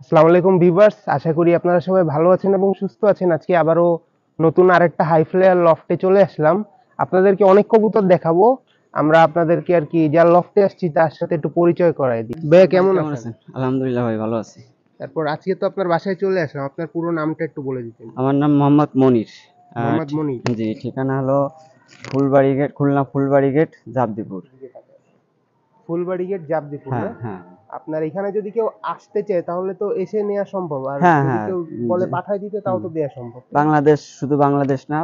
আসসালামু আলাইকুম ভিউয়ার্স, আশা করি আপনারা সবাই ভালো আছেন এবং সুস্থ আছেন। আজকে আবারও নতুন আরেকটা হাই ফ্লেয়ার লফটে চলে আসলাম। আপনাদেরকে অনেক কবুতর দেখাবো। আমরা আপনাদেরকে আর কি যার লফটে আসছি তার সাথে একটু পরিচয় করাই দিই। ভাইয়া কেমন আছেন? আলহামদুলিল্লাহ ভাই, ভালো আছি। তারপর আজকে তো আপনার বাসায় চলে আসলাম, আপনার পুরো নামটা একটু বলে দিতেন। আমার নাম মোহাম্মদ মনির। মোহাম্মদ মনির। জি, ঠিকানা হলো Phulbari gate, Khulna Phulbari gate, Jabdipur. Phulbari gate, Jabdipur না? হ্যাঁ হ্যাঁ আপনার এখানে যদি কেউ আসতে চায় তাহলে তো এসে নেওয়া সম্ভব, আর হ্যাঁ যদি হ্যাঁ কেউ বলে জি। পাঠায় দিতে তাও তো দেয়া সম্ভব। বাংলাদেশ, শুধু বাংলাদেশ না,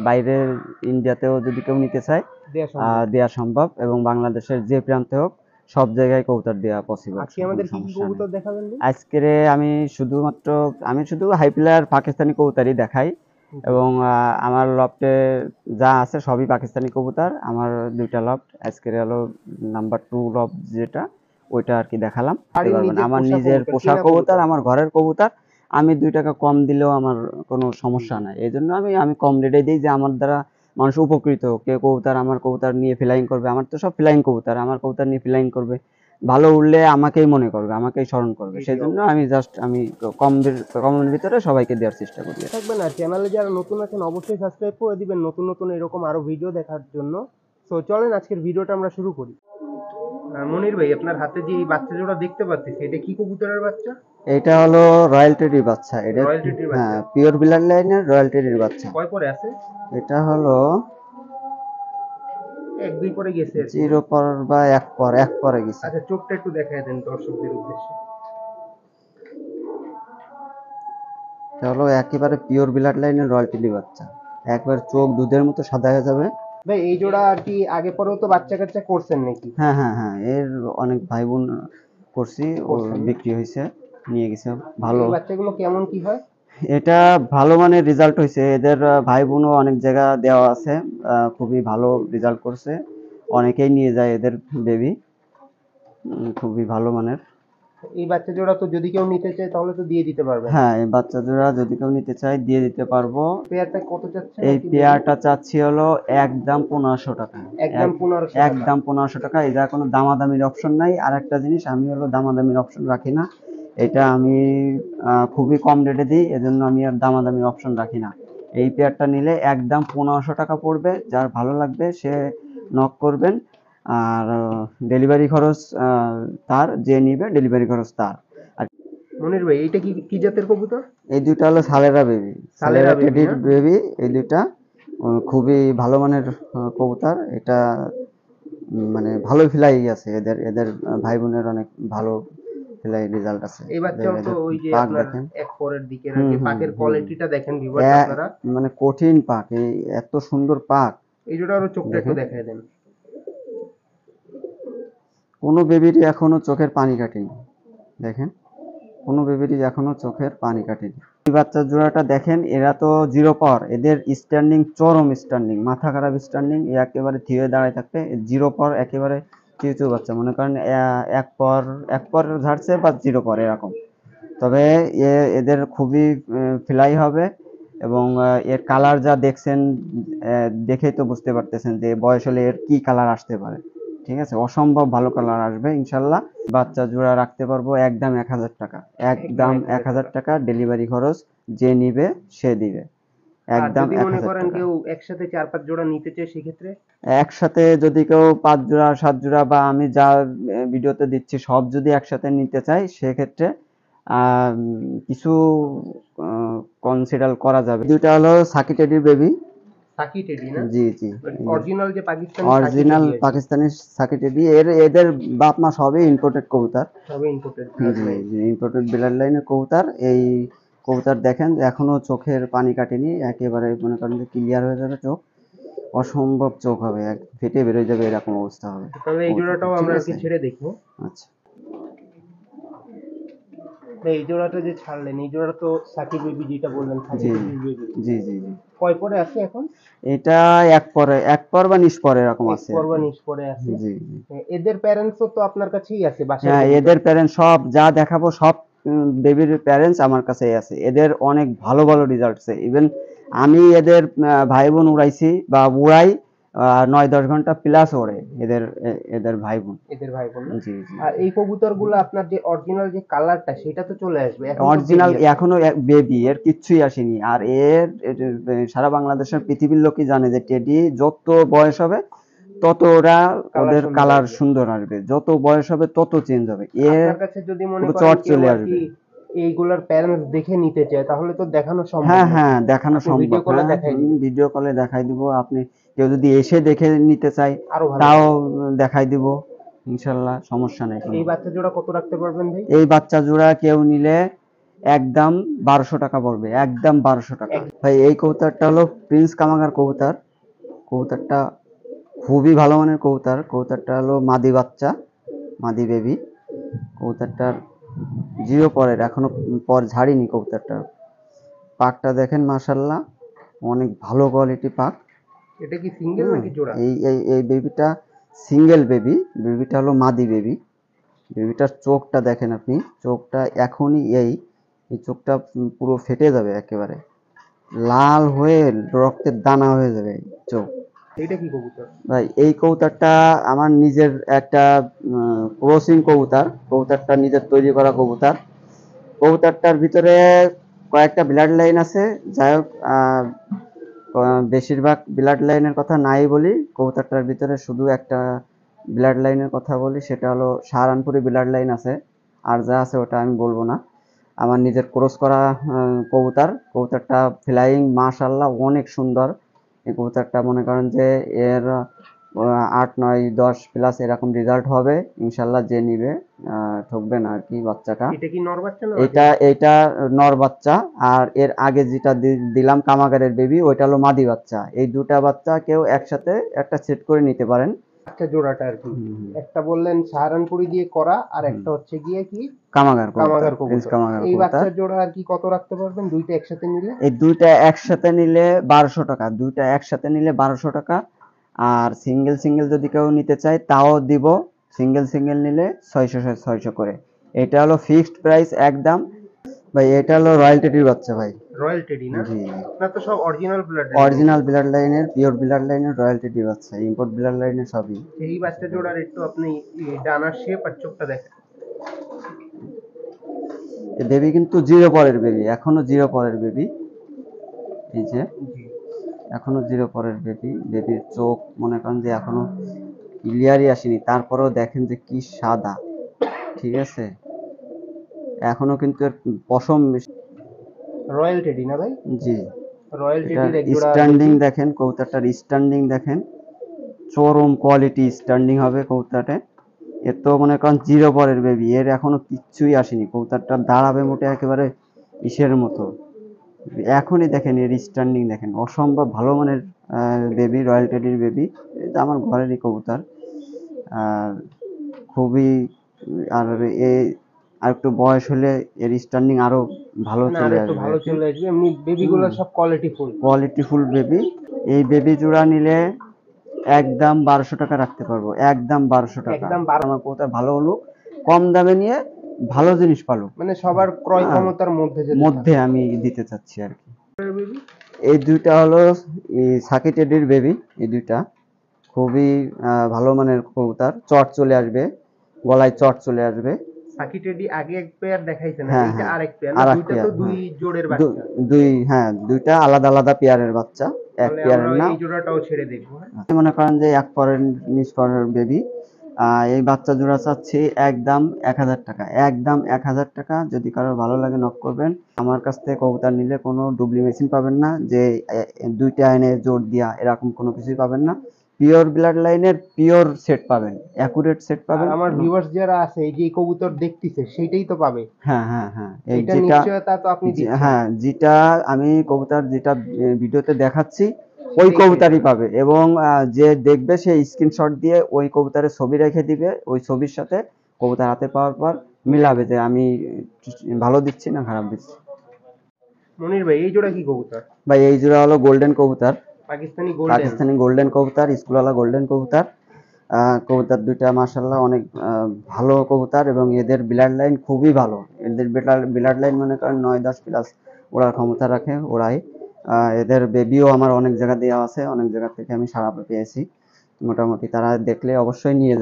বাইরের ইন্ডিয়াতেও যদি কেউ নিতে চায় দেয়া সম্ভব। দেয়া সম্ভব, এবং বাংলাদেশের যে প্রান্তে হোক সব জায়গায় কবুতর দেওয়া পসিবল, আজকে কোনো আমাদের কি কি সমস্যা নেই। কবুতর দেখাবেন ভাই? আজকের আমি শুধু হাই প্লেয়ার পাকিস্তানি কবুতরই দেখাই, এবং আমার লফটে যা আছে সবই পাকিস্তানি কবুতর। আমার দুইটা লফট, আজকের হলো নাম্বার 2 লফট যেটা, ওইটা আর কি দেখালাম। আমার নিজের পোষা কবুতর, আমার ঘরের কবুতর। আমি 2 টাকা কম দিলেও আমার কোনো সমস্যা নাই, এই জন্য আমি কম রেটে দিই, যে আমার দ্বারা মানুষ উপকৃত হোক। কেউ কবুতর, আমার কবুতর নিয়ে ফ্লাইং করবে, আমার তো সব ফ্লাইং কবুতর, আমার কবুতর নিয়ে ফ্লাইং করবে, ভালো উড়লে আমাকেই মনে করবে, আমাকেই স্মরণ করবে। সেই জন্য আমি কমের ভিতরে সবাইকে দেওয়ার চেষ্টা করি। থাকবেন। আর চ্যানেলে যারা নতুন আছেন অবশ্যই সাবস্ক্রাইব করে দিবেন নতুন নতুন এরকম আরো ভিডিও দেখার জন্য। তো চলেন আজকের ভিডিওটা আমরা শুরু করি। মনির ভাই, আপনার হাতে যে এই বাচ্চা জোড়া দেখতে পাচ্ছি এটা কি কবুতরের বাচ্চা? এটা হলো রয়্যাল টেডির বাচ্চা। এটা রয়্যাল টিটির বাচ্চা। হ্যাঁ, পিওর ব্লাড লাইনের রয়্যাল টেডির বাচ্চা। কয় পরে আছে? এটা হলো এক দুই পরে গেছে আর কি। 0 পর বা 1 পরে গেছে। আচ্ছা, চোখটা একটু দেখায় দেন দর্শকদের উদ্দেশ্যে। এটা হলো একেবারে পিওর ব্লাড লাইনের রয়্যাল টেডি বাচ্চা, একবার চোখ দুধের মতো সাদা হয়ে যাবে। ভাই এই জোড়া আর কি আগে পরেও তো বাচ্চা কাচ্চা করছেন নাকি? হ্যাঁ হ্যাঁ হ্যাঁ, এর অনেক ভাই বোন করছি, ও বিক্রি হয়েছে, নিয়ে গেছে ভালো। এই বাচ্চাগুলো কেমন কি হয়? এটা ভালো মানের রেজাল্ট হয়েছে, এদের ভাই বোনও অনেক জায়গা দেওয়া আছে, খুবই ভালো রেজাল্ট করছে, অনেকেই নিয়ে যায় এদের বেবি, খুবই ভালো মানের। এই বাচ্চা জোড়া তো যদি কেউ নিতে চায় তাহলে তো দিয়ে দিতে পারবেন। হ্যাঁ, এই বাচ্চা জোড়া যদি কেউ নিতে চায় দিয়ে দিতে পারবো। পেয়ারটা কত চাচ্ছেন? এই পেয়ারটা চাচ্ছি হলো একদম 1500 টাকা। একদম 1500 টাকা। একদম 1500 টাকা, এটা কোনো দামাদামির অপশন নাই। আর একটা জিনিস, আমি হলো দামাদামির অপশন রাখি না, এটা আমি খুবই কম রেটে দিই, এজন্য আমি আর দামাদামির অপশন রাখি না। এই পেয়ারটা নিলে একদম 1500 টাকা পড়বে, যার ভালো লাগবে সে নক করবেন। আর ডেলিভারি খরচ তার, যে নিবে ডেলিভারি খরচ তার। আর মনির ভাই, এইটা কি কি জাতের কবুতর? এই দুইটা হলো সালেরা বেবি, সালেরা টেডির বেবি। এই দুইটা খুবই ভালো মানের কবুতর। এটা মানে ভালো ফ্লাই আছে, এদের এদের ভাই বোনের অনেক ভালো ফ্লাই রেজাল্ট আছে। এই বাচ্চাও তো ওই যে পাক আপনার দেখেন, এক পরের দিকের আর কি পাকের কোয়ালিটিটা দেখেন ভিউয়ার্স আপনারা। মানে কঠিন পাক, এই এত সুন্দর পাক। এই জোড়া আরো চোখটা একটু দেখায় দেন। কোনো বেবিরই এখনো চোখের পানি কাটেনি, দেখেন, কোনো বেবিরই এখনো চোখের পানি কাটেনি। এই বাচ্চার জোড়াটা দেখেন, এরা তো 0 পাওয়ার, এদের স্ট্যান্ডিং চরম স্ট্যান্ডিং, মাথা খারাপ স্ট্যান্ডিং, একেবারে থিয়ে দাঁড়ায় থাকবে। 0 পাওয়ার একেবারে চিউচু বাচ্চা, মনে করেন 1 পর ঝাড়ছে বা 0 পর এরকম। তবে এদের খুবই ফ্লাই হবে, এবং এর কালার যা দেখছেন, দেখেই তো বুঝতে পারতেছেন যে বয়স হলে এর কি কালার আসতে পারে। ঠিক আছে, অসম্ভব ভালো কালার আসবে ইনশাল্লাহ। বাচ্চা জোড়া রাখতে পারবো একদম 1000 টাকা, একদম 1000 টাকা ডেলিভারি খরচ, যে নিবে সে দিবে। একদম যদি মনে 1000 করেন টাকা। কেউ একসাথে 4-5 জোড়া নিতে চায় সেক্ষেত্রে? একসাথে যদি কেউ 5 জোড়া 7 জোড়া, বা আমি যা ভিডিওতে দিচ্ছি সব যদি একসাথে নিতে চাই, সেক্ষেত্রে কিছু কনসিডার করা যাবে। দুইটা হলো সাকি টেডির বেবি। সাকি টেডি না? জি জি, অরিজিনাল যে পাকিস্তানি অরিজিনাল পাকিস্তানি সাকি টেডি। এদের বাপ মা সবই ইম্পোর্টেড কবুতর, সবই ইম্পোর্টেড। জি জি, ইম্পোর্টেড ব্লাড লাইনের কবুতর। এই কবুতর দেখেন এখনো চোখের পানি কাটেনি, একেবারে মনে করেন যে ক্লিয়ার হয়ে যাবে চোখ, অসম্ভব চোখ হবে, ফেটে বেরোয় যাবে এরকম অবস্থা হবে। তাহলে এই জোড়াটাও আমরা কি ছেড়ে দেখবো? আচ্ছা, এই জোড়াটা যে ছাড়লেন, এই জোড়া তো সাকি বেবি যেটা বললেন, সাকি বেবি। জি জি জি। কয় পরে আছে এখন? এটা 1 পর বা 20 পর এরকম আছে, পরবা নিচ পরে আছে। জি জি। এদের প্যারেন্টসও তো আপনার কাছেই আছে বাসায়? হ্যাঁ, এদের প্যারেন্টস সব যা দেখাবো সব বেবির প্যারেন্টস আমার কাছেই আছে। এদের অনেক ভালো ভালো রেজাল্ট আছে। ইভেন আমি এদের ভাই বোন উড়াইছি বা উড়াই, নয় 10 ঘন্টা প্লাস ওড়ে এদের এদের ভাই বোন। এদের ভাই বোন না? জি জি। আর এই কবুতরগুলো আপনার যে অরিজিনাল যে কালারটা সেটা তো চলে আসবে, এখন তো অরিজিনাল baby আছে। এখনো বেবি, এর কিচ্ছুই আসেনি। আর এর সারা বাংলাদেশের পৃথিবীর লোকই জানে যে টেডি যত বয়স হবে তত ওরা Colour ওদের সুন্দর কালার আসবে। সুন্দর আসবে, যত বয়স হবে তত চেঞ্জ হবে। আপনার কাছে যদি মনে পুরো করেন চট কেউ চলে আর আসবে। কি এইগুলার প্যারেন্টস দেখে নিতে চায়, তাহলে তো দেখানো সম্ভব হ্যাঁ নাকি? হ্যাঁ, দেখানো আপনি সম্ভব। ভিডিও কলে হ্যাঁ, দেখাই দিবেন, ভিডিও কলে দেখাই দিব। আপনি কেউ যদি এসে দেখে নিতে চায় আরো ভালো তাও হবে। দেখাই দিব, ইনশাল্লাহ, সমস্যা নেই কোনো। এই বাচ্চা জোড়া কত রাখতে পারবেন ভাই? এই বাচ্চা জোড়া কেউ নিলে একদম 1200 টাকা পড়বে, একদম 1200 টাকা। ভাই এই কবুতরটা হলো প্রিন্স কামাগার কবুতর। কবুতরটা খুবই ভালো মানের কবুতর। কবুতরটা হলো মাদি বাচ্চা, মাদি বেবি। কবুতরটার জিরো পরের, এখনো পর ঝাড়িনি কবুতরটার। পাকটা দেখেন মাশাল্লাহ, অনেক ভালো কোয়ালিটি পাক। এটা কি সিঙ্গেল হুম, নাকি জোড়া? এই বেবিটা সিঙ্গেল বেবি। বেবিটা হলো মাদি বেবি। বেবিটার চোখটা দেখেন আপনি, চোখটা এখনই এই চোখটা পুরো ফেটে যাবে একেবারে, লাল হয়ে রক্তের দানা হয়ে যাবে এই চোখ। এটা কি কবুতর? ভাই এই কবুতরটা আমার নিজের একটা ক্রসিং কবুতর। কবুতরটা নিজের তৈরি করা কবুতর। কবুতরটার ভিতরে কয়েকটা ব্লাড লাইন আছে। যাই হোক, বেশিরভাগ ব্লাড লাইনের কথা নাই বলি, কবুতরটার ভিতরে শুধু একটা ব্লাড লাইনের কথা বলি, সেটা হলো সাহারানপুরি ব্লাড লাইন আছে। আর যা আছে ওটা আমি বলবো না। আমার নিজের ক্রস করা কবুতর। কবুতরটা ফ্লাইং মাশাল্লাহ অনেক সুন্দর। এই কবুতরটা মনে করেন যে এর 8 9 10 প্লাস এরকম রেজাল্ট হবে ইনশাল্লাহ। যে নিবে ঠকবে না আর কি বাচ্চাটা। এটা কি নর বাচ্চা না মাদি এটা বাচ্চা? এটা নর বাচ্চা। আর এর আগে যেটা দিলাম কামাগারের বেবি, ওইটা হলো মাদি বাচ্চা। এই দুটা বাচ্চা কেউ একসাথে একটা সেট করে নিতে পারেন। বাচ্চা জোড়াটা আর কি। হুম, হুম, একটা বললেন সাহারানপুরি দিয়ে করা, আর হুম। একটা হচ্ছে গিয়ে কি কামাগার কবুতর, কামাগার প্রিন্স কবুতর। কামাগার এই কবুতর। বাচ্চার জোড়া আর কি কত রাখতে পারবেন দুইটা একসাথে নিলে? এই দুইটা একসাথে নিলে 1200 টাকা। দুইটা একসাথে নিলে 1200 টাকা। আর সিঙ্গেল সিঙ্গেল যদি কেউ নিতে চায় তাও দিব। সিঙ্গেল সিঙ্গেল নিলে 600 600 করে। এটা হলো ফিক্সড প্রাইস একদম। ভাই এটা হলো রয়্যাল টেডির বাচ্চা ভাই। রয়্যাল টেডি না? জি, আপনার তো সব অরিজিনাল ব্লাড অরিজিনাল ব্লাড লাইনের, পিওর ব্লাড লাইনের রয়্যাল টেডি বাচ্চা। ইম্পোর্ট ব্লাড লাইনের সবই। এই বাচ্চা জোড়ার একটু আপনি ডানার শেপ আর চোখটা দেখেন। বেবি কিন্তু জিরো পরের বেবি, এখনো জিরো পরের বেবি। এই যে জি। এখনো জিরো পরের বেবি। বেবির চোখ মনে করেন যে এখনো ক্লিয়ারই আসেনি, তারপরেও দেখেন যে কি সাদা। ঠিক আছে, এখনো কিন্তু এর পশম রয়্যাল টেডি না ভাই? জি। রয়্যাল এটার টেডির এক জোড়া স্ট্যান্ডিং বেবি। দেখেন, কবুতরটার স্ট্যান্ডিং দেখেন, চরম কোয়ালিটি স্ট্যান্ডিং হবে কবুতরটা। এর তো মনে করেন জিরো পরের বেবি, এর এখনো কিচ্ছুই আসেনি। কবুতরটা দাঁড়াবে মোটে একেবারে ইসের মতো। এখনই দেখেন এর স্ট্যান্ডিং দেখেন, অসম্ভব ভালো মানের বেবি, রয়্যাল টেডির বেবি। এটা আমার ঘরেরই কবুতর। আর খুবই, আর এ আর একটু বয়স হলে এর স্ট্যান্ডিং আরো ভালো মানে আর চলে একটু আসবে ভালো আর কি। চলে আসবে, এমনি বেবিগুলো সব quality full. Quality full baby. এই বেবি জোড়া নিলে একদম 1200 টাকা রাখতে পারবো, একদম 1200 টাকা। একদম 12। আমার কবুতর ভালো হলো, কম দামে নিয়ে ভালো জিনিস পালো, মানে সবার ক্রয় হ্যাঁ, ক্ষমতার মধ্যে যদি মধ্যে থাকে। আমি দিতে চাচ্ছি আর কি। বেবি এই দুইটা হলো সাকি টেডির বেবি। এই দুইটা খুবই ভালো মানের কবুতর। চট চলে আসবে, গলায় চট চলে আসবে। সাকি টেডি আগে এক পেয়ার দেখাইছেন, আর হ্যাঁ এইটা হ্যাঁ, আরেক পেয়ার না? আর এক দুইটা তো পেয়ার, দুই হ্যাঁ। জোড়ের বাচ্চা। দুই, হ্যাঁ, দুইটা আলাদা আলাদা পেয়ারের বাচ্চা, এক তাহলে আমরা পেয়ারের না। এই জোড়াটাও ছেড়ে দেখবো, হ্যাঁ? মনে করেন যে এক পরের নিচ পরের বেবি। এই বাচ্চা জোড়া চাচ্ছি একদম 1000 টাকা, একদম 1000 টাকা। যদি কারোর ভালো লাগে নক করবেন। আমার কাছ থেকে কবুতর নিলে কোনো ডুবলি মেশিন পাবেন না, যে দুইটা এনে জোর দিয়া এরকম কোনো কিছুই পাবেন না। পিওর ব্লাড লাইনের পিওর সেট পাবেন, অ্যাকুরেট সেট আর পাবেন। আমার ভিউয়ার্স যারা আছে, এই যে এই কবুতর দেখতেছে সেইটাই তো পাবে। হ্যাঁ হ্যাঁ হ্যাঁ, এই এটা যেটা, নিশ্চয়তা তো আপনি দিচ্ছেন। হ্যাঁ, যেটা আমি কবুতর যেটা ভিডিওতে দেখাচ্ছি ওই সেটাই পেয়ে কবুতরই যাবে। পাবে। এবং যে দেখবে সে স্ক্রিনশট দিয়ে ওই কবুতরের ছবি রেখে দিবে, ওই ছবির সাথে কবুতর হাতে পাওয়ার পর মিলাবে যে আমি ভালো দিচ্ছি না খারাপ দিচ্ছি। মনির ভাই, এই জোড়া কি কবুতর? ভাই এই জোড়া হলো গোল্ডেন কবুতর, পাকিস্তানি গোল্ডেন। পাকিস্তানি গোল্ডেন কবুতর, স্কুলওয়ালা গোল্ডেন কবুতর। কবুতর দুইটা মাশাল্লাহ অনেক ভালো কবুতর, এবং এদের ব্লাড লাইন খুবই ভালো। এদের ব্লাড লাইন মনে করেন 9 10 প্লাস ওড়ার ক্ষমতা রাখে, ওড়াই। এদের বেবিও আমার অনেক জায়গা দেওয়া আছে, অনেক জায়গা থেকে আমি সাড়া পেয়েছি। মোটামুটি তারা দেখলে অবশ্যই নিয়ে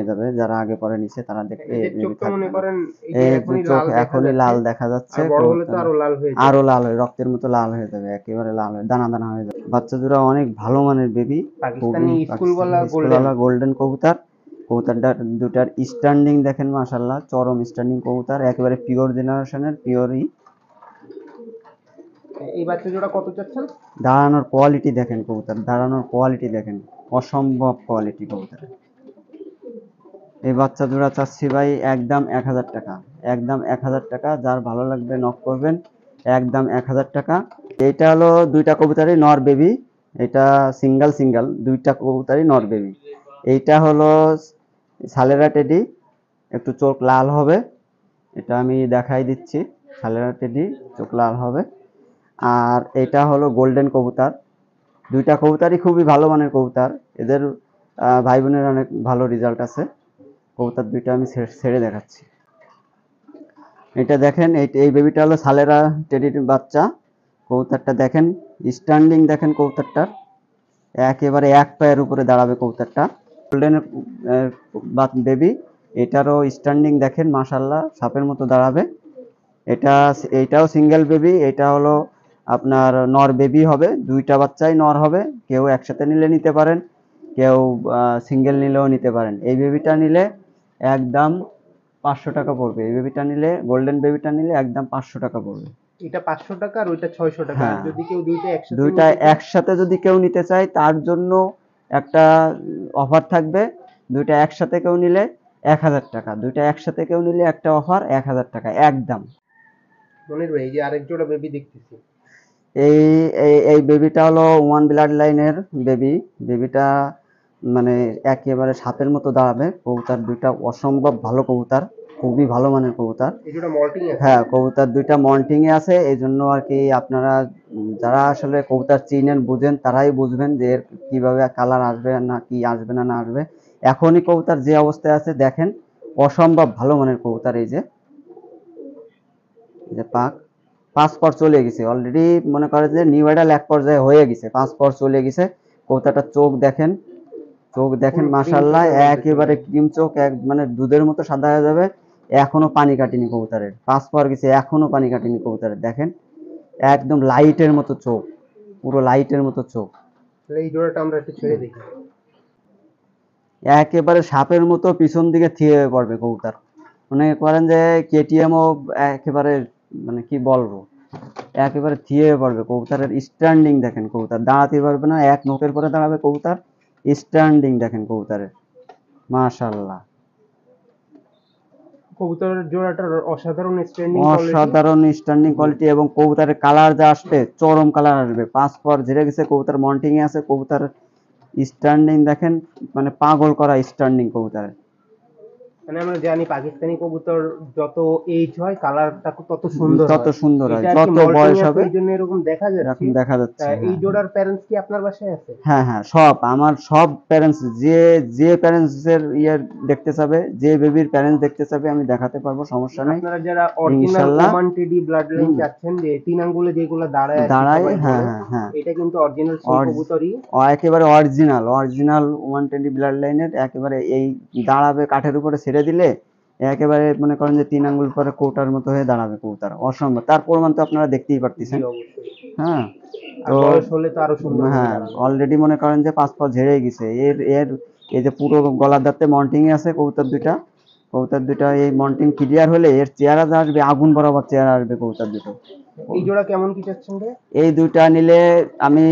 যাবে যারা আগে পরে নিছে তারা দেখলে এদের বেবি চোখ তো থাকবে মনে না। করেন এই যে এই যে এখনই চোখ লাল দেখা এখনই যাচ্ছে, লাল দেখা যাচ্ছে, আর বড় হলে তো আরো লাল হয়ে যাবে। আরো লাল হয়ে রক্তের মতো লাল হয়ে যাবে, একেবারে লাল হয়ে দানা দানা হয়ে যাবে। বাচ্চা দুটো অনেক ভালো মানের বেবি, খুবই পাকিস্তানি স্কুলওয়ালা গোল্ডেন। স্কুলওয়ালা গোল্ডেন কবুতর। কবুতরটা দুটার স্ট্যান্ডিং দেখেন মাশাআল্লাহ, চরম স্ট্যান্ডিং কবুতর, একেবারে পিওর জেনারেশনের পিওরই। এই বাচ্চা জোড়া কত চাচ্ছেন? দাঁড়ানোর কোয়ালিটি দেখেন কবুতর, দাঁড়ানোর কোয়ালিটি দেখেন, অসম্ভব কোয়ালিটি কবুতর। এই বাচ্চা জোড়া চাচ্ছি ভাই একদম 1000 টাকা, একদম 1000 টাকা। যার ভালো লাগবে নক করবেন, একদম 1000 টাকা। এটা হলো দুইটা কবুতরই নর বেবি, এটা সিঙ্গেল দুইটা কবুতরই নর বেবি। এইটা হলো সালেরা টেডি, একটু চোখ লাল হবে, এটা আমি দেখাই দিচ্ছি, সালেরা টেডি চোখ লাল হবে। আর এটা হলো গোল্ডেন কবুতর, দুইটা কবুতরই খুবই ভালো মানের কবুতর, এদের ভাই বোনের অনেক ভালো রেজাল্ট আছে। কবুতর দুইটা আমি ছেড়ে দেখাচ্ছি। এটা দেখেন, এই বেবিটা হলো সালেরা টেডির বাচ্চা। কবুতরটা দেখেন, স্ট্যান্ডিং দেখেন কবুতরটার, একেবারে এক পায়ের উপরে দাঁড়াবে কবুতরটা। গোল্ডেনের বেবি, এটারও স্ট্যান্ডিং দেখেন মাশাআল্লাহ, সাপের মতো দাঁড়াবে। এইটাও সিঙ্গেল বেবি, এটা হলো আপনার নর বেবি হবে, দুইটা বাচ্চাই নর হবে। কেউ একসাথে নিলে নিতে পারেন, কেউ সিঙ্গেল নিলেও নিতে পারেন। এই বেবিটা নিলে একদম 500 টাকা পড়বে, এই বেবিটা নিলে, গোল্ডেন বেবিটা নিলে একদম 500 টাকা পড়বে। এটা 500 টাকা আর ওইটা 600 টাকা। আর হ্যাঁ, যদি কেউ দুইটা একসাথে যদি কেউ নিতে চায় তার জন্য একটা অফার থাকবে। দুইটা একসাথে কেউ নিলে 1000 টাকা, দুইটা একসাথে কেউ নিলে একটা অফার 1000 টাকা একদম। মনির ভাই, এই যে আরেক জোড়া বেবি দেখতেছি, এই এই বেবিটা হলো ওয়ান ব্লাড লাইনের বেবি। বেবিটা মানে একেবারে সাপের মতো দাঁড়াবে। কবুতর দুইটা অসম্ভব ভালো কবুতর, খুবই ভালো মানের কবুতর। এই জোড়া মল্টিং আছে। হ্যাঁ, কবুতর দুইটা মল্টিং এ আছে, এই জন্য আর কি আপনারা যারা আসলে কবুতর চিনেন বুঝেন তারাই বুঝবেন যে এর কিভাবে কালার আসবে না কি আসবে না না আসবে। এখনই কবুতর যে অবস্থায় আছে দেখেন, অসম্ভব ভালো মানের কবুতর। এই যে পাঁচ পর চলে গেছে অলরেডি, মনে করে যে নিউ এডাল এক পর্যায়ে হয়ে গেছে, 5 পর চলে গেছে। কবুতরটার চোখ দেখেন, চোখ দেখেন মাশাআল্লাহ, একেবারে ক্রিম চোখ, এক মানে দুধের মতো সাদা হয়ে যাবে। এখনো পানি কাটেনি কবুতরের, 5 পর গেছে এখনো পানি কাটেনি কবুতরের। দেখেন একদম লাইটের মতো চোখ, পুরো লাইটের মতো চোখ। তাহলে এই জোড়াটা আমরা একটু ছেড়ে দেখি। একেবারে সাপের মতো পিছন দিকে থিয়ে পড়বে কবুতর, মনে করেন যে কেটিএমও একেবারে, মানে কি বলবো, একেবারে থিয়ে পড়বে। কবুতরের স্ট্যান্ডিং দেখেন, কবুতর দাঁড়াতে পারবে না, এক নোকের পরে দাঁড়াবে কবুতর। স্ট্যান্ডিং দেখেন কবুতরের, মাশাআল্লাহ, কবুতরের জোড়াটার অসাধারণ স্ট্যান্ডিং কোয়ালিটি। অসাধারণ স্ট্যান্ডিং কোয়ালিটি, এবং কবুতরের কালার যা আসবে চরম কালার আসবে। 5 পর ঝেড়ে গেছে, কবুতর মন্টিং এ আছে। কবুতর স্ট্যান্ডিং দেখেন, মানে পাগল করা স্ট্যান্ডিং কবুতরের। মানে আমরা জানি পাকিস্তানি কবুতর যত এজ হয় কালারটা তত সুন্দর তত হয়। সুন্দর হয়, এটা আর কি যত মল্টিং বয়স আছে, হবে এই জন্য এরকম দেখা যাচ্ছে। এরকম দেখা যাচ্ছে। এই হ্যাঁ, জোড়ার প্যারেন্টস কি আপনার বাসায় আছে? হ্যাঁ, হ্যাঁ, সব আমার সব প্যারেন্টস, যে যে প্যারেন্টস এর দেখতে চাবে, যে বেবির প্যারেন্টস দেখতে চাবে আমি দেখাতে পারবো, সমস্যা নেই আপনারা যারা অরিজিনাল ইনশাআল্লাহ। ওমান টেডি ব্লাড লাইন চাচ্ছেন, যে তিন আঙ্গুলে যেগুলো দাঁড়ায় আর কি দাঁড়ায়, সবাই হ্যাঁ, বলে, হ্যাঁ, হ্যাঁ, এটা কিন্তু অরিজিনাল সেই কবুতরই। একেবারে অরিজিনাল অরিজিনাল 120 ব্লাড লাইনের, একেবারে এই দাঁড়াবে কাঠের উপরে ছেড়ে দিলে একেবারে মনে করেন যে 3 আঙ্গুল পরে কোটার মতো হয়ে দাঁড়াবে কবুতর, অসম্ভব। তার প্রমাণ তো আপনারা দেখতেই জি পারতেছেন। অবশ্যই। হ্যাঁ, আর তো বয়স হলে তো আরো সুন্দর হয়ে হ্যাঁ, দাঁড়াবে। অলরেডি মনে করেন যে 5 পা ঝেড়ে গেছে। এর এর এই যে পুরো গলার দাঁতে মন্টিং এ আছে কবুতর দুইটা। কবুতর দুইটা এই মন্টিং ক্লিয়ার হলে এর চেহারা যা আসবে, আগুন বরাবর চেহারা আসবে কবুতর দুটো। এই জোড়া কেমন কি চাচ্ছেন রে? এই দুইটা নিলে আমি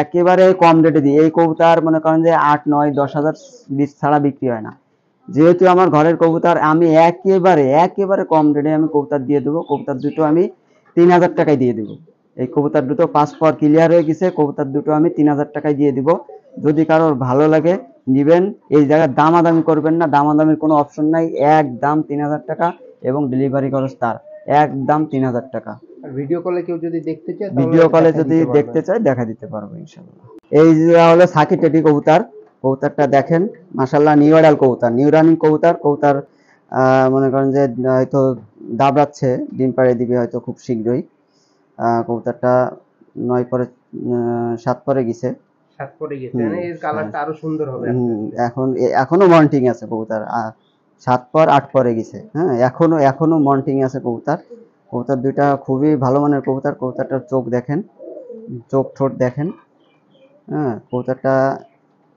একেবারে কম রেটে দিই। এই কবুতর মনে করেন যে 8, 9, 10,000 বিশ ছাড়া বিক্রি হয় না। যেহেতু আমার ঘরের কবুতর, আমি একেবারে একেবারে কম রেটে আমি কবুতর দিয়ে দেবো। কবুতর দুটো আমি 3000 টাকায় দিয়ে দেবো। এই কবুতর দুটো 5 পর ক্লিয়ার হয়ে গেছে, কবুতর দুটো আমি 3000 টাকায় দিয়ে দিব। যদি কারোর ভালো লাগে নিবেন, এই জায়গায় দামাদামি করবেন না, দামাদামির কোনো অপশন নাই, একদম 3000 টাকা, এবং ডেলিভারি খরচ তার, একদম 3000 টাকা। আর ভিডিও কলে কেউ যদি দেখতে চায় তাহলে ভিডিও কলে দেখা যদি দিতে পারবেন। দেখতে চাই দেখা দিতে পারবো ইনশাআল্লাহ। এই যে হলো সাকি টেডি কবুতর। কবুতরটা দেখেন মাশাআল্লাহ, নিউ এডাল কবুতর, নিউ রানিং কবুতর। কবুতর মনে করেন যে হয়তো দাবড়াচ্ছে, ডিম পাড়ে দিবে হয়তো খুব শীঘ্রই। কবুতরটা 9 পরে 7 পরে গেছে। 7 পরে গেছে, মানে এর কালারটা আরো সুন্দর হবে আস্তে আস্তে। এখনো মন্টিং আছে কবুতর, 7 পর 8 পরে গেছে। হ্যাঁ, এখনো মন্টিং আছে কবুতর। কবুতর দুইটা খুবই ভালো মানের কবুতর। কবুতরটার চোখ দেখেন, চোখ ঠোঁট দেখেন। হ্যাঁ, কবুতরটা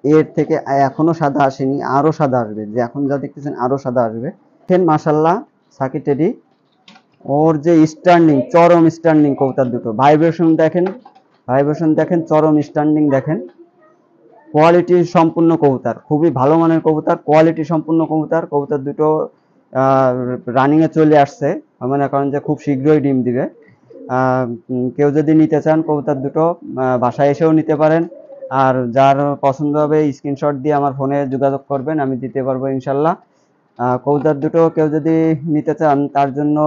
এর থেকে এখনো সাদা আসেনি, আরো সাদা আসবে। যে এখন যা দেখতেছেন আরো সাদা আসবে। দেখেন মাশাআল্লাহ সাকিব টেডি, ওর যে স্ট্যান্ডিং, চরম স্ট্যান্ডিং কবুতর দুটো। ভাইব্রেশন দেখেন, চরম স্ট্যান্ডিং দেখেন। কোয়ালিটি সম্পূর্ণ কবুতর, খুবই ভালো মানের কবুতর, কোয়ালিটি সম্পূর্ণ কবুতর। কবুতর দুটো রানিং এ চলে আসছে, মানে কারণ যে খুব শীঘ্রই ডিম দিবে। কেউ যদি নিতে চান কবুতর দুটো বাসায় এসেও নিতে পারেন। আর যার পছন্দ হবে স্ক্রিনশট দিয়ে আমার ফোনে যোগাযোগ করবেন, আমি দিতে পারবো ইনশাল্লাহ। কবুতর দুটো কেউ যদি নিতে চান তার জন্য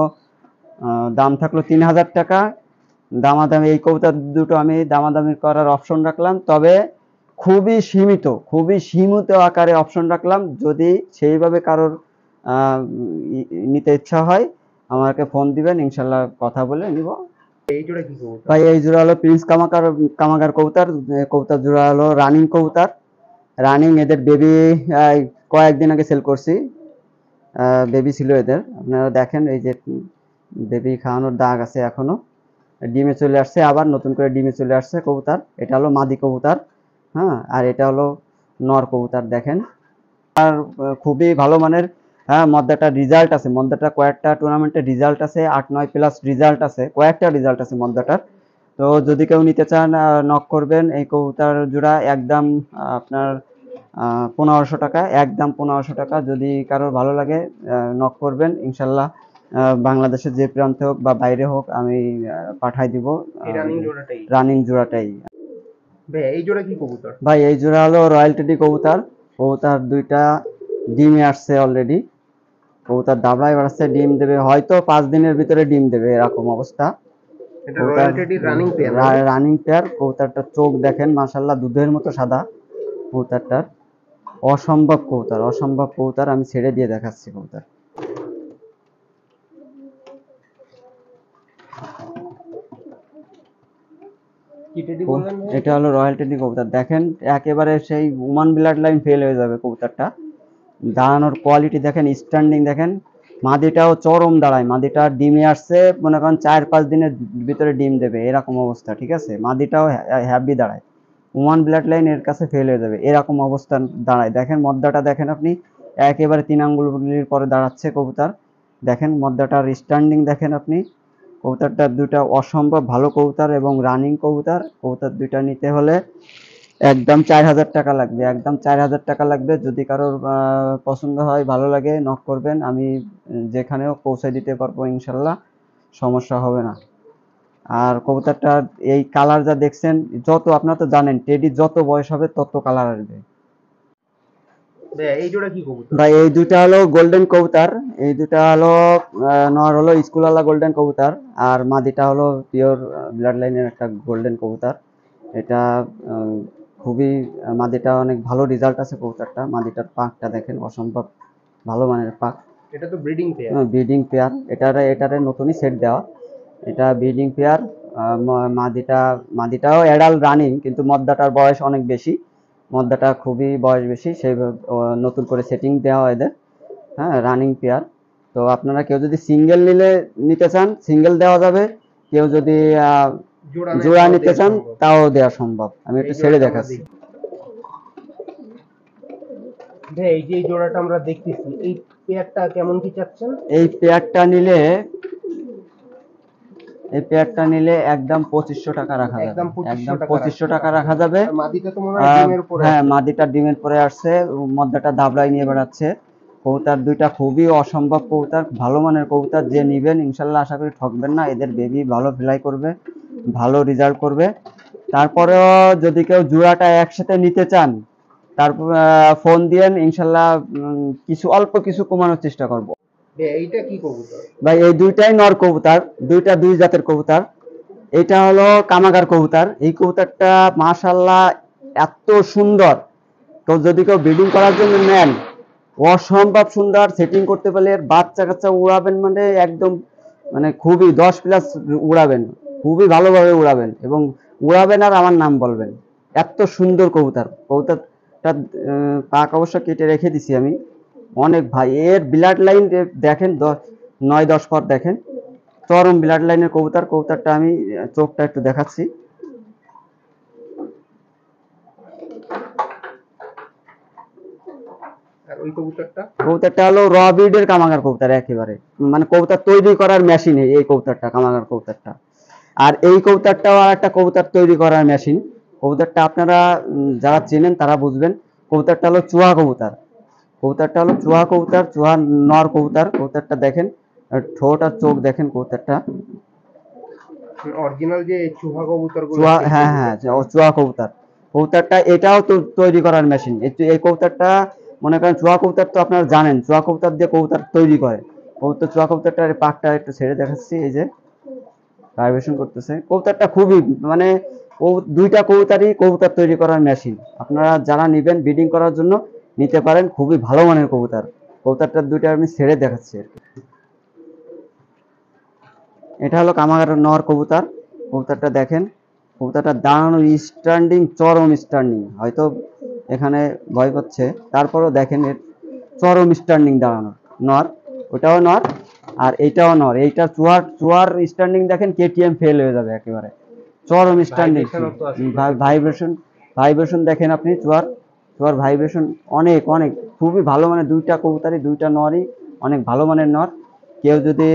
দাম থাকলো 3000 টাকা। দামাদামি, এই কবুতর দুটো আমি দামাদামি করার অপশন রাখলাম, তবে খুবই সীমিত আকারে অপশন রাখলাম। যদি সেইভাবে কারোর নিতে ইচ্ছা হয় আমাকে ফোন দিবেন, ইনশাল্লাহ কথা বলে নিব। এই জোড়া কি কবুতর? ভাই এই জোড়া হলো প্রিন্স কামাগার কবুতর। কবুতর জোড়া হলো রানিং কবুতর। রানিং, এদের বেবি কয়েকদিন আগে সেল করছি। বেবি ছিল এদের, আপনারা দেখেন এই যে বেবি খাওয়ানোর দাগ আছে এখনো। ডিমে চলে আসছে, আবার নতুন করে ডিমে চলে আসছে কবুতর। এটা হলো মাদি কবুতর। হ্যাঁ, আর এটা হলো নর কবুতর। দেখেন আর খুবই ভালো মানের। হ্যাঁ, মদ্দাটা রেজাল্ট আছে, মদ্দাটা কয়েকটা টুর্নামেন্টের রেজাল্ট আছে, 8-9 প্লাস রেজাল্ট আছে, কয়েকটা রেজাল্ট আছে মদ্দাটার। তো যদি কেউ নিতে চান নক করবেন। এই কবুতর জোড়া একদম আপনার 1500 টাকা, একদম 1500 টাকা। যদি কারোর ভালো লাগে নক করবেন, ইনশাল্লাহ বাংলাদেশের যে প্রান্তে হোক বা বাইরে হোক আমি পাঠাই দিব রানিং জোড়াটাই। ভাই এই জোড়া কি কবুতর? ভাই এই জোড়া হলো রয়্যাল টেডি কবুতর। কবুতর দুইটা ডিমে আসছে অলরেডি। কবুতর দাবড়ায় বাড়াচ্ছে, ডিম দেবে হয়তো 5 দিনের ভিতরে ডিম দেবে, এরকম অবস্থা। এটা royal teddy running pair. Running pair. কবুতরটার চোখ দেখেন মাশাআল্লাহ দুধের মতো সাদা। কবুতরটার অসম্ভব কবুতর। আমি ছেড়ে দিয়ে দেখাচ্ছি কবুতর। এটা হলো রয়্যাল টেডি কবুতর। দেখেন একেবারে সেই ওমান ব্লাড লাইন ফেল হয়ে যাবে কবুতরটা। দাঁড়ানোর কোয়ালিটি দেখেন, স্ট্যান্ডিং দেখেন। মাদিটাও চরম দাঁড়ায়, মাদিটা ডিমে আসছে, মনে করেন 4-5 দিনের ভিতরে ডিম দেবে, এরকম অবস্থা। ঠিক আছে, মাদিটাও হ্যাভি দাঁড়ায়, ওমান ব্লাড লাইন এর কাছে ফেল হয়ে যাবে, এরকম অবস্থান দাঁড়ায়। দেখেন মদ্দাটা দেখেন আপনি, একেবারে 3 আঙ্গুলের পরে দাঁড়াচ্ছে কবুতর। দেখেন মদ্দাটার স্ট্যান্ডিং দেখেন আপনি। কবুতরটা দুটা অসম্ভব ভালো কবুতর এবং রানিং কবুতর। কবুতর দুইটা নিতে হলে একদম 4000 টাকা লাগবে, একদম 4000 টাকা লাগবে। যদি কারোর পছন্দ হয়, ভালো লাগে, নক করবেন, আমি যেখানেও পৌঁছে দিতে পারবো ইনশাল্লাহ, সমস্যা হবে না। আর কবুতরটা এই কালার যা দেখছেন, যত আপনারা তো জানেন টেডি যত বয়স হবে তত কালার আসবে। এই জোড়া কি কবুতর? ভাই এই দুটা হলো গোল্ডেন কবুতর। এই দুটা হলো নর হলো স্কুলওয়ালা গোল্ডেন কবুতর, আর মাদিটা হলো পিওর ব্লাড লাইনের একটা গোল্ডেন কবুতর। এটা খুবই, মাদিটা অনেক ভালো রেজাল্ট আছে কবুতরটা। মাদিটার পাকটা দেখেন, অসম্ভব ভালো মানের পাক। এটা তো ব্রিডিং পেয়ার। Breeding pair. এটারে নতুনই সেট দেওয়া। এটা ব্রিডিং পেয়ার। মাদিটাও অ্যাডাল্ট রানিং, কিন্তু মদ্দাটার বয়স অনেক বেশি। মদ্দাটা খুবই বয়স বেশি, সেই নতুন করে সেটিং দেওয়া এদের। হ্যাঁ, রানিং পেয়ার। তো আপনারা কেউ যদি সিঙ্গেল নিতে চান সিঙ্গেল দেওয়া যাবে, কেউ যদি জোড়া নিতে চান তাও দেওয়া সম্ভব। আমি একটু ছেড়ে দেখাচ্ছি। এই যে জোড়াটা আমরা দেখতেছি, এই পেয়ারটা কেমন কি চাচ্ছেন? এই পেয়ারটা নিলে একদম 2500 টাকা রাখা যাবে, একদম 2500 টাকা রাখা যাবে। মাদিটা তো মনে হয় ডিমের উপরে। হ্যাঁ, মাদিটা ডিমের পরে আসছে, মদ্দাটা দাবলাই নিয়ে বেড়াচ্ছে। কবুতর দুইটা খুবই অসম্ভব কবুতর, ভালো মানের কবুতর। যে নিবেন ইনশাল্লাহ আশা করি ঠকবেন না। এদের বেবি ভালো ফ্লাই করবে, ভালো রেজাল্ট করবে। তারপরেও যদি কেউ জোড়াটা একসাথে নিতে চান, তারপর ফোন দিয়েন, ইনশাল্লাহ অল্প কিছু কমানোর চেষ্টা করব। এইটা কি কবুতর? ভাই এই দুইটাই নর কবুতর, দুই জাতের কবুতর। এটা হলো কামাগার কবুতর। এই কবুতরটা মাশাআল্লাহ এত সুন্দর, তো যদি কেউ ব্রিডিং করার জন্য নেন, অসম্ভব সুন্দর। সেটিং করতে পারলে বাচ্চা কাচ্চা উড়াবেন, মানে একদম, মানে খুবই 10 প্লাস উড়াবেন। খুবই ভালোভাবে উড়াবেন এবং উড়াবেন আর আমার নাম বলবেন। এত সুন্দর কবুতর। কবুতরটা পাক অবশ্য কেটে রেখে দিছি আমি। অনেক ভাই, এর ব্লাড লাইন দেখেন, 9-10 পর দেখেন, চরম ব্লাড লাইনের কবুতর। কবুতরটা আমি চোখটা একটু দেখাচ্ছি। আর ওই কবুতরটা কবুতরটা হলো র ব্রিডের কামাগার কবুতর, একেবারে মানে কবুতর তৈরি করার মেশিন এই কবুতরটা, কামাগার কবুতরটা। আর এই কবুতরটাও আর একটা কবুতর তৈরি করার মেশিন। কবুতরটা আপনারা যারা চেনেন তারা বুঝবেন। কবুতরটা হলো চুহা কবুতর। কবুতরটা হলো চুহা কবুতর, চুহা নর কবুতর। কবুতরটা দেখেন, ঠোঁট আর চোখ দেখেন কবুতরটা। অরিজিনাল যে চুহা কবুতর গুলো, চুহা, হ্যাঁ হ্যাঁ, চুহা কবুতর। কবুতরটা এটাও তো তৈরি করার মেশিন। এই কবুতরটা মনে করেন, চুহা কবুতর তো আপনারা জানেন, চুহা কবুতর দিয়ে কবুতর তৈরি করে। কবুতর, চুহা কবুতরটার পাকটা একটু ছেড়ে দেখাচ্ছি, এই যে ভাইব্রেশন করতেছে। কবুতরটা খুবই মানে, দুইটা কবুতরই কবুতর তৈরি করার মেশিন। আপনারা যারা নিবেন ব্রিডিং করার জন্য নিতে পারেন, খুবই ভালো মানের কবুতর। কবুতরটা দুইটা আমি ছেড়ে দেখাচ্ছি। এটা হলো কামাগার নর কবুতর। কবুতরটা দেখেন, কবুতরটা দাঁড়ানো স্ট্যান্ডিং, চরম স্ট্যান্ডিং। হয়তো এখানে ভয় পাচ্ছে, তারপরেও দেখেন এর চরম স্ট্যান্ডিং দাঁড়ানো। নর, ওটাও নর আর এইটাও নর। এইটা চুয়ার চুয়ার স্ট্যান্ডিং দেখেন, কেটিএম ফেল হয়ে যাবে একেবারে। চরম স্ট্যান্ডিং, ভাইব্রেশন, ভাইব্রেশন দেখেন আপনি। চুয়ার চুয়ার ভাইব্রেশন অনেক অনেক খুবই ভালো। মানে দুইটা কবুতরই, দুইটা নরই অনেক ভালো মানের নর। কেউ যদি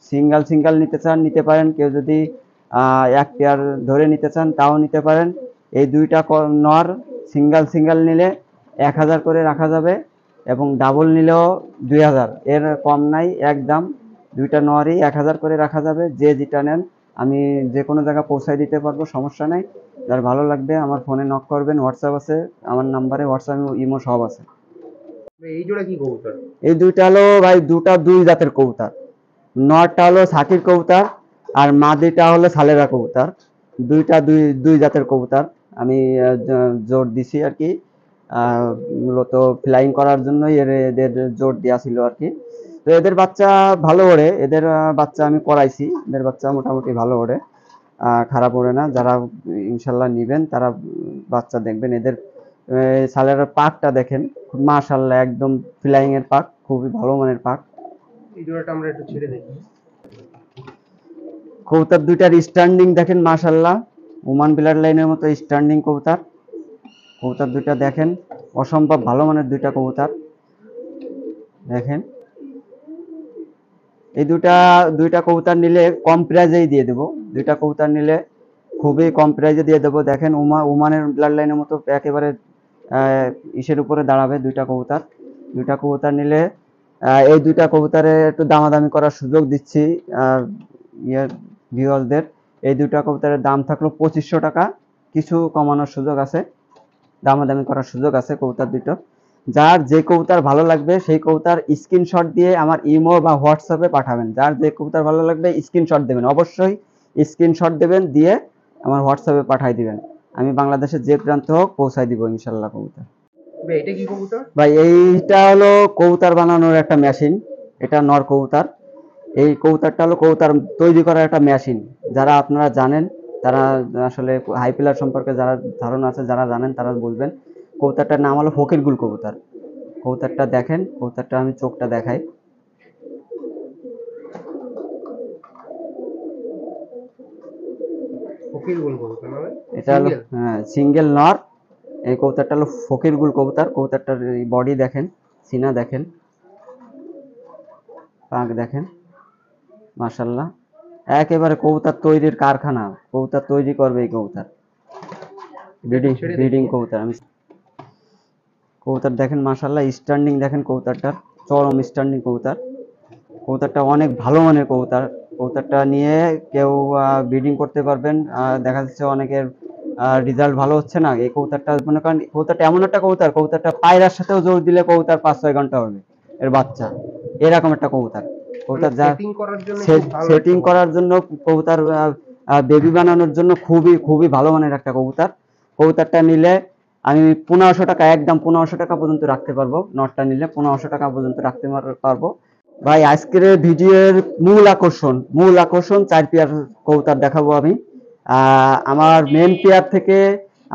সিঙ্গেল সিঙ্গেল নিতে চান নিতে পারেন, কেউ যদি এক পেয়ার ধরে নিতে চান তাও নিতে পারেন। এই দুইটা নর সিঙ্গেল সিঙ্গেল নিলে 1000 করে রাখা যাবে এবং ডাবল নিলেও 2000, এর কম নাই, একদম। দুইটা নরই 1000 করে রাখা যাবে। যে যেটা নেন আমি যে কোনো জায়গায় পৌঁছায় দিতে পারবো, সমস্যা নাই। যার ভালো লাগবে আমার ফোনে নক করবেন, হোয়াটসঅ্যাপ আছে আমার নাম্বারে, হোয়াটসঅ্যাপ ইমো সব আছে। এই জোড়া কি কবুতর? এই দুইটা হলো ভাই দুই জাতের কবুতর। নরটা হলো সাকির কবুতর আর মাদিটা হলো সালেরা কবুতর। দুইটা দুই জাতের কবুতর। আমি জোর দিছি আর কি, মূলত ফ্লাইং করার জন্যই এদের জোর দেওয়া ছিল আর কি। তো এদের বাচ্চা ভালো ওড়ে, এদের বাচ্চা আমি করাইছি, এদের বাচ্চা মোটামুটি ভালো ওড়ে, খারাপ ওড়ে না। যারা ইনশাল্লাহ নিবেন তারা বাচ্চা দেখবেন। এদের সালেরার পাকটা দেখেন, মাশাল্লাহ, একদম ফ্লাইং এর পাক, খুবই ভালো মানের পাক। এই জোড়াটা আমরা একটু ছেড়ে দেখি। কবুতর দুইটার স্ট্যান্ডিং দেখেন, মাশাল্লাহ, ওমান ব্লাড লাইনের মতো স্ট্যান্ডিং কবুতর। কবুতর দুইটা দেখেন, অসম্ভব ভালো মানের দুইটা কবুতর দেখেন। এই দুইটা কবুতর নিলে কম প্রাইজেই দিয়ে দেবো। দুইটা কবুতর নিলে খুবই কম প্রাইজে দিয়ে দেবো। দেখেন, ওমানের ব্লাড লাইনের মতো একেবারে ইসের উপরে দাঁড়াবে দুইটা কবুতর। দুইটা কবুতর নিলে এই দুইটা কবুতরে একটু দামাদামি করার সুযোগ দিচ্ছি ভিউয়ারদের। এই দুইটা কবুতরের দাম থাকলো 2500 টাকা, কিছু কমানোর সুযোগ আছে, দামাদামি করার সুযোগ আছে কবুতর দুটো। যার যে কবুতর ভালো লাগবে সেই কবুতর স্ক্রিনশট দিয়ে আমার ইমো বা হোয়াটসঅ্যাপে পাঠাবেন। যার যে কবুতর ভালো লাগবে স্ক্রিনশট দেবেন, অবশ্যই স্ক্রিনশট দেবেন, দিয়ে আমার হোয়াটসঅ্যাপে পাঠাই দিবেন। আমি বাংলাদেশের যে প্রান্ত হোক পৌঁছাই দিব ইনশাল্লাহ কবুতর। এটা কি কবুতর ভাই? এইটা হলো কবুতর বানানোর একটা মেশিন। এটা নর কবুতর। এই কবুতরটা হলো কবুতর তৈরি করার একটা মেশিন। যারা আপনারা জানেন তারা আসলে হাই প্লার সম্পর্কে যারা ধারণা আছে, যারা জানেন তারা বলবেন। কবুতরটার নাম হলো ফকিরগুল কবুতর। কবুতরটা দেখেন, কবুতরটা আমি চোখটা দেখাই। ফকিরগুল কবুতর না ভাই? এটা হলো সিঙ্গেল নর। এই কবুতরটা হলো ফকিরগুল কবুতর। কবুতরটার বডি দেখেন, সিনা দেখেন, পাক দেখেন, মাশাল্লাহ, একেবারে কবুতর তৈরির কারখানা। কবুতর তৈরি করবে এই কবুতর, ব্রিডিং কবুতর। আমি কবুতর দেখেন, মাশাল্লাহ, স্ট্যান্ডিং দেখেন কবুতরটার, চরম স্ট্যান্ডিং কবুতর। কবুতরটা অনেক ভালো মানের কবুতর। কবুতরটা নিয়ে কেউ ব্রিডিং করতে পারবেন। দেখা যাচ্ছে অনেকের রেজাল্ট ভালো হচ্ছে না, এই কবুতরটা মনে করেন, কবুতরটা এমন একটা কবুতর, কবুতরটা পায়রার সাথেও জোর দিলে কবুতর 5-6 ঘন্টা হবে এর বাচ্চা, এরকম একটা কবুতর। কবুতর যা সেটিং করার জন্য, কবুতর বেবি বানানোর জন্য খুবই খুবই ভালো মানের একটা কবুতর। কবুতরটা নিলে আমি 1500 টাকা, একদম 1500 টাকা পর্যন্ত রাখতে পারবো। নটটা নিলে 1500 টাকা পর্যন্ত রাখতে পারবো। ভাই আজকের ভিডিওর মূল আকর্ষণ 4 পেয়ার কবুতর দেখাবো আমি। আমার মেন পেয়ার থেকে,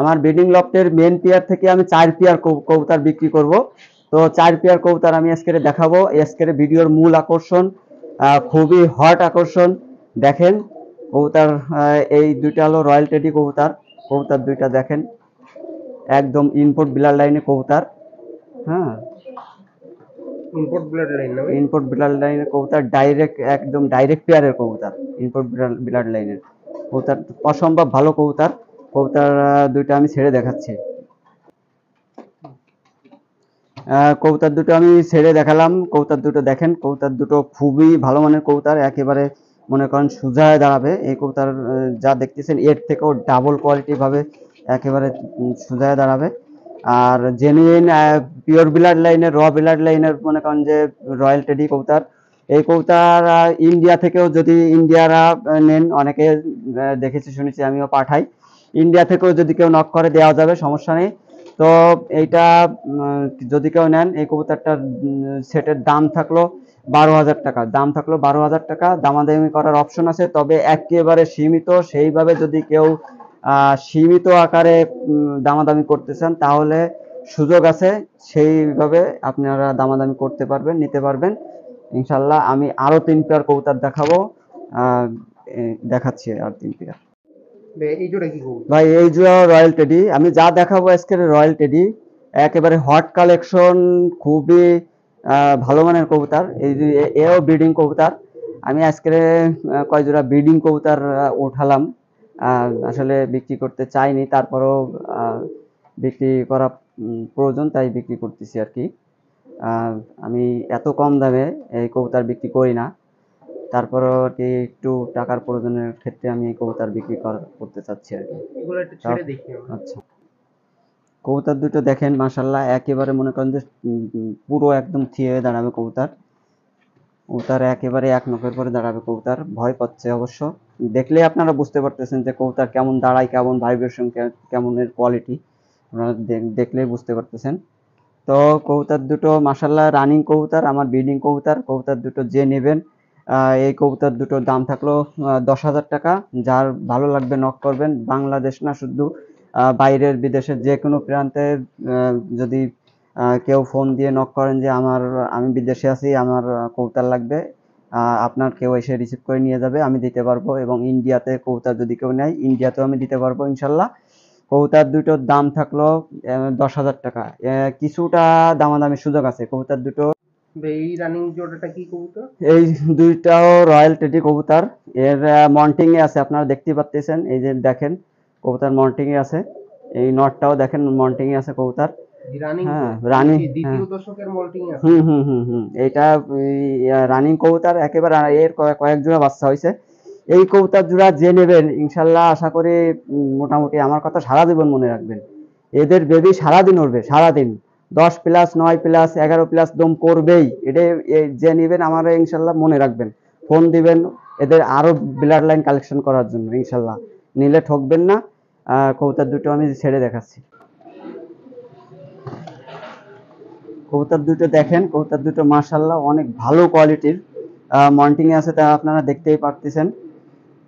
আমার ব্রিডিং লফটের মেন পেয়ার থেকে আমি 4 পেয়ার কবুতর বিক্রি করব। তো 4 পেয়ার কবুতর আমি আজকে দেখাবো। আজকের ভিডিওর মূল আকর্ষণ, খুবই হট আকর্ষণ। দেখেন কবুতর, এই দুইটা হলো রয়্যাল টেডি কবুতর। কবুতর দুইটা দেখেন, একদম ইনপুট বিলার লাইনে কবুতর। হ্যাঁ, ইম্পোর্ট ব্লাড লাইন না ভাই? ইনপুট ব্লাড লাইনের কবুতর, একদম ডাইরেক্ট পেয়ারের কবুতর। ইনপুট ব্লাড লাইনের কবুতর অসম্ভব ভালো কবুতর। কবুতর দুইটা আমি ছেড়ে দেখাচ্ছি। কবুতর দুটো আমি ছেড়ে দেখালাম। কবুতর দুটো দেখেন, কবুতর দুটো খুবই ভালো মানের কবুতর, একেবারে মনে করেন সোজা হয়ে দাঁড়াবে। এই কবুতর যা দেখতেছেন এর থেকেও ডাবল কোয়ালিটি ভাবে একেবারে সোজা হয়ে দাঁড়াবে। আর জেনুইন পিওর ব্লাড লাইনের, র ব্লাড লাইনের মনে করেন যে রয়্যাল টেডি কবুতর। এই কবুতর ইন্ডিয়া থেকেও, যদি ইন্ডিয়ারা নেন, অনেকে দেখেছি শুনেছি, আমিও পাঠাই। ইন্ডিয়া থেকেও যদি কেউ নক করে দেওয়া যাবে, সমস্যা নেই। তো এইটা যদি কেউ নেন, এই কবুতরটার সেটের দাম থাকলো 12,000 টাকা। দামাদামি করার অপশন আছে, তবে একেবারে সীমিত। সেইভাবে যদি কেউ সীমিত আকারে দামাদামি করতে চান, তাহলে সুযোগ আছে, সেইভাবে আপনারা দামাদামি করতে পারবেন, নিতে পারবেন ইনশাল্লাহ। আমি আরো 3 পেয়ার কবুতর দেখাবো, দেখাচ্ছি আর 3 পেয়ার। এই জোড়া কি কবুতর? ভাই এই জোড়া রয়্যাল টেডি। আমি যা দেখাবো আজকের রয়্যাল টেডি, একেবারে হট কালেকশন, খুবই ভালো মানের কবুতর। এই যে এও ব্রিডিং কবুতর। আমি আজকের কয় জোড়া ব্রিডিং কবুতর উঠালাম। আসলে বিক্রি করতে চাইনি, তারপরেও বিক্রি করা প্রয়োজন, তাই বিক্রি করতেছি আর কি। আমি এত কম দামে এই কবুতর বিক্রি করি না, তারপরেও আর কি একটু টাকার প্রয়োজনের ক্ষেত্রে আমি এই কবুতর বিক্রি করতে চাচ্ছি আর কি। এগুলো একটু ছেড়ে দেখি আমরা। আচ্ছা, কবুতর দুটো দেখেন, মাশাল্লাহ, একেবারে মনে করেন যে পুরো একদম থিয়ে দাঁড়াবে কবুতর। কবুতর একেবারে এক নখের পরে দাঁড়াবে কবুতর। ভয় পাচ্ছে অবশ্য, দেখলে আপনারা বুঝতে পারতেছেন যে কবুতর কেমন দাঁড়ায়, কেমন ভাইব্রেশন, কেমন এর কোয়ালিটি, আপনারা দেখলেই বুঝতে পারতেছেন। তো কবুতর দুটো মাশাল্লাহ রানিং কবুতর, আমার ব্রিডিং কবুতর। কবুতর দুটো যে নেবেন, এই কবুতর দুটোর দাম থাকলো 10,000 টাকা। যার ভালো লাগবে নক করবেন। বাংলাদেশ না, শুধু বাইরের বিদেশের যে কোনো প্রান্তে যদি কেউ ফোন দিয়ে নক করেন যে আমি বিদেশে আছি, আমার কবুতর লাগবে, আপনার কেউ এসে রিসিভ করে নিয়ে যাবে, আমি দিতে পারবো। এবং ইন্ডিয়াতে কবুতর যদি কেউ নেয়, ইন্ডিয়াতেও আমি দিতে পারবো ইনশাল্লাহ। কবুতর দুটোর দাম থাকলো 10,000 টাকা। কিছুটা দামাদামির সুযোগ আছে। কবুতর দুটো, এই রানিং জোড়াটা কি কবুতর? এই দুইটাও রয়্যাল টেডি কবুতর। এর মন্টিং এ আছে, আপনারা দেখতে পাচ্ছেন, এই যে দেখেন কবুতর মন্টিং এ আছে। এই নটটাও দেখেন মন্টিং এ আছে কবুতর। রানিং? হ্যাঁ, রানিং। দ্বিতীয় দশকের মল্টিং আছে? এইটা রানিং কবুতর একেবারে। এর কয়েক জোড়া বাচ্চা হয়েছে। এই কবুতর জোড়া যে নেবেন ইনশাল্লাহ, আশা করি মোটামুটি আমার কথা সারা জীবন মনে রাখবেন। এদের বেবি সারাদিন উঠবে, সারাদিন 10 প্লাস, 9 প্লাস, 11 প্লাস দম করবেই। এটা যে নেবেন আমার ইনশাল্লাহ মনে রাখবেন, ফোন দিবেন এদের আরো ব্লাড লাইন কালেকশন করার জন্য ইনশাল্লাহ। নিলে ঠকবেন না। কবুতর দুটো আমি ছেড়ে দেখাচ্ছি। কবুতর দুটো দেখেন, কবুতর দুটো মাশাল্লাহ অনেক ভালো কোয়ালিটির মন্টিং এ আছে, তা আপনারা দেখতেই পারতেছেন।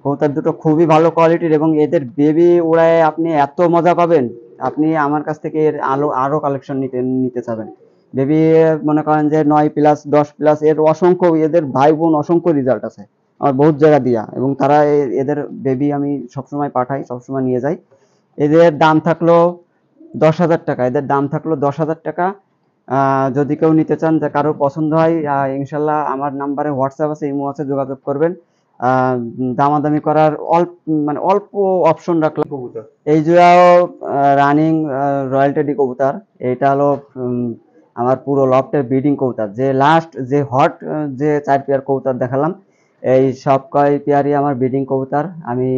কবুতর দুটো খুবই ভালো কোয়ালিটির, এবং এদের বেবি উড়ায় আপনি এত মজা পাবেন, আপনি আমার কাছ থেকে এর আরো কালেকশন নিতে চাবেন। বেবি মনে করেন যে 9 প্লাস, 10 প্লাস, এর অসংখ্য, এদের ভাই বোন অসংখ্য রেজাল্ট আছে আমার বহুত জায়গা দিয়া, এবং তারা এদের বেবি আমি সবসময় পাঠাই, সবসময় নিয়ে যাই। এদের দাম থাকলো 10,000 টাকা। এদের দাম থাকলো 10,000 টাকা। যদি কেউ নিতে চান, যে কারো পছন্দ হয়, ইনশাল্লাহ আমার নাম্বারে হোয়াটসঅ্যাপ আছে, ইমো আছে, যোগাযোগ করবেন। দামাদামি করার অল্প অপশন রাখলাম। কবুতর এই জোড়াও রানিং রয়্যাল টেডি কবুতর। এইটা হলো আমার পুরো লফটের ব্রিডিং কবুতর। যে লাস্ট যে হট যে 4 পেয়ার কবুতর দেখালাম, এই সব কয় পেয়ারই আমার ব্রিডিং কবুতর। আমি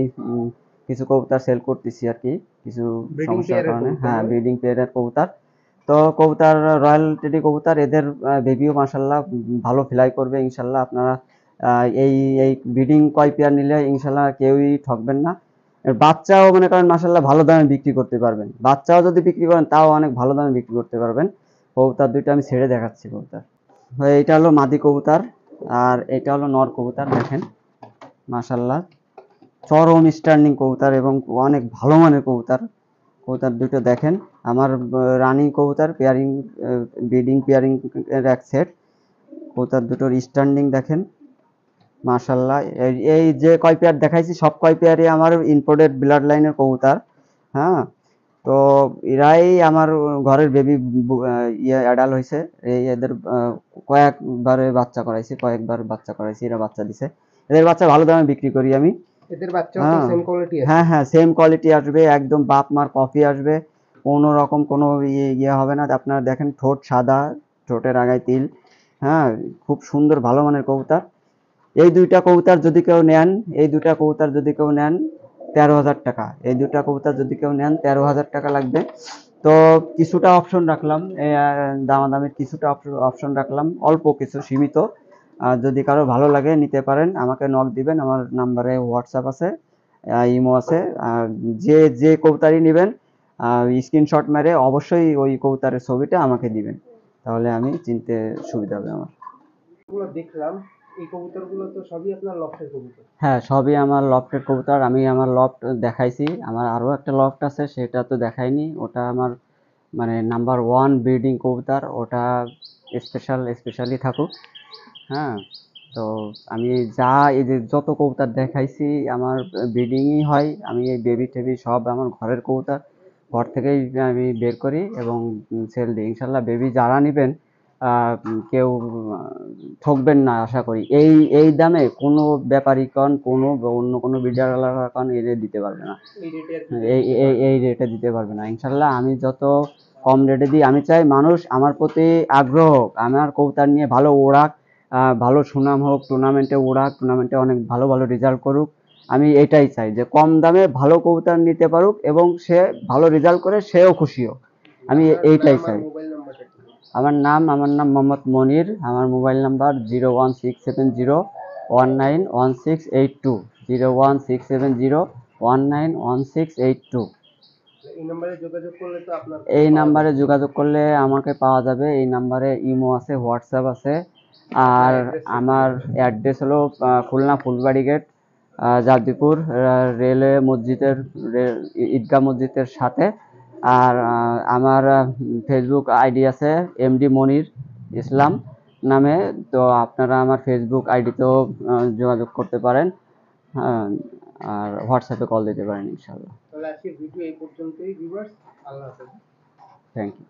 কিছু কবুতর সেল করতেছি আর কি, কিছু সমস্যার কারণে। হ্যাঁ, ব্রিডিং পেয়ারের কবুতর। তো কবুতর রয়্যাল টেডি কবুতর, এদের বেবিও মাশাল্লাহ ভালো ফ্লাই করবে ইনশাল্লাহ। আপনারা এই এই ব্রিডিং কয় পেয়ার নিলে ইনশাল্লাহ কেউই ঠকবেন না। এর বাচ্চাও মনে করেন মাশাল্লাহ ভালো দামে বিক্রি করতে পারবেন। বাচ্চাও যদি বিক্রি করেন, তাও অনেক ভালো দামে বিক্রি করতে পারবেন। কবুতর দুইটা আমি ছেড়ে দেখাচ্ছি কবুতর। এইটা হলো মাদি কবুতর। আর এটা হলো নর কবুতর, দেখেন মাশাল্লাহ চরম স্ট্যান্ডিং কবুতর এবং অনেক ভালো মানের কবুতর। কবুতর দুটো দেখেন, আমার রানিং কবুতর পেয়ারিং, ব্রিডিং পেয়ারিং এর এক সেট। কবুতর দুটোর স্ট্যান্ডিং দেখেন মাশাল্লাহ। এই যে কয় পেয়ার দেখাইছি সব কয় পেয়ারই আমার ইম্পোর্টেড ব্লাড লাইনের কবুতর। হ্যাঁ, তো এরাই আমার ঘরের বেবি অ্যাডাল হয়েছে। এদের কয়েকবার বাচ্চা করাইছি, এরা বাচ্চা দিছে। এদের বাচ্চা ভালো দামে বিক্রি করি আমি। এদের বাচ্চাও তো হ্যাঁ সেম কোয়ালিটি আছে? হ্যাঁ হ্যাঁ, সেম কোয়ালিটি আসবে, একদম বাপ মার কপি আসবে, কোনো রকম কোনো ইয়ে হবে না। আপনারা দেখেন ঠোঁট সাদা, ঠোঁটের আগায় তিল। হ্যাঁ, খুব সুন্দর ভালো মানের কবুতর। এই দুইটা কবুতর যদি কেউ নেন, এই দুটা কবুতর যদি কেউ নেন 13,000 টাকা। এই দুটা কবুতর যদি কেউ নেন 13,000 টাকা লাগবে। তো কিছুটা অপশন রাখলাম, দামাদামির কিছুটা অপশন রাখলাম, অল্প কিছু সীমিত। যদি কারো ভালো লাগে নিতে পারেন, আমাকে নক দিবেন। আমার নাম্বারে হোয়াটসঅ্যাপ আছে, ইমো আছে। যে যে কবুতরই নেবেন স্ক্রিনশট মেরে অবশ্যই ওই কবুতরের ছবিটা আমাকে দিবেন, তাহলে আমি চিনতে সুবিধা হবে আমার। এগুলো দেখলাম, এই কবুতরগুলো তো সবই আপনার লফটের কবুতর? হ্যাঁ, সবই আমার লফটের কবুতর। আমি আমার লফট দেখাইছি, আমার আরো একটা লফট আছে সেটা তো দেখাইনি। ওটা আমার মানে নাম্বার ওয়ান ব্রিডিং কবুতর, ওটা স্পেশালি থাকুক। হ্যাঁ, তো আমি এই যে যত কবুতর দেখাইছি আমার ব্রিডিংই হয়। আমি এই বেবি টেবি সব আমার ঘরের কবুতর, ঘর থেকেই আমি বের করি এবং সেল দিই। ইনশাল্লাহ বেবি যারা নেবেন কেউ ঠকবেন না আশা করি। এই এই দামে কোনো ব্যাপারী কন, কোনো অন্য কোনো বিডার কন এই রেট দিতে পারবে না। এই রেটে আর কি এই রেটে দিতে পারবে না ইনশাল্লাহ। আমি যত কম রেটে দিই, আমি চাই মানুষ আমার প্রতি আগ্রহ হোক, আমার কবুতর নিয়ে ভালো ওড়াক, ভালো সুনাম হোক, টুর্নামেন্টে ওড়াক, টুর্নামেন্টে অনেক ভালো ভালো রেজাল্ট করুক। আমি এটাই চাই যে কম দামে ভালো কবুতর নিতে পারুক এবং সে ভালো রেজাল্ট করে সেও খুশি হোক। আমি এইটাই চাই। মোবাইল নাম্বারটা? আমার নাম মোহাম্মদ মনির। আমার মোবাইল নাম্বার 01670191682, 01670191682। এই নাম্বারে যোগাযোগ করলে তো আপনার এই নাম্বারে যোগাযোগ করলে আমাকে পাওয়া যাবে। এই নাম্বারে ইমো আছে, হোয়াটসঅ্যাপ আছে। আর আমার অ্যাড্রেস হলো খুলনা ফুলবাড়ি গেট, জাদিপুর রেলওয়ে মসজিদের, ঈদগাহ মসজিদের সাথে। আর আমার ফেসবুক আইডি আছে এমডি মনির ইসলাম নামে। তো আপনারা আমার ফেসবুক আইডিতেও যোগাযোগ করতে পারেন। হ্যাঁ, আর হোয়াটসঅ্যাপে কল দিতে পারেন ইনশাল্লাহ। তাহলে আজকের ভিডিও এই পর্যন্তই ভিউয়ার্স। আল্লাহ হাফেজ। Thank you.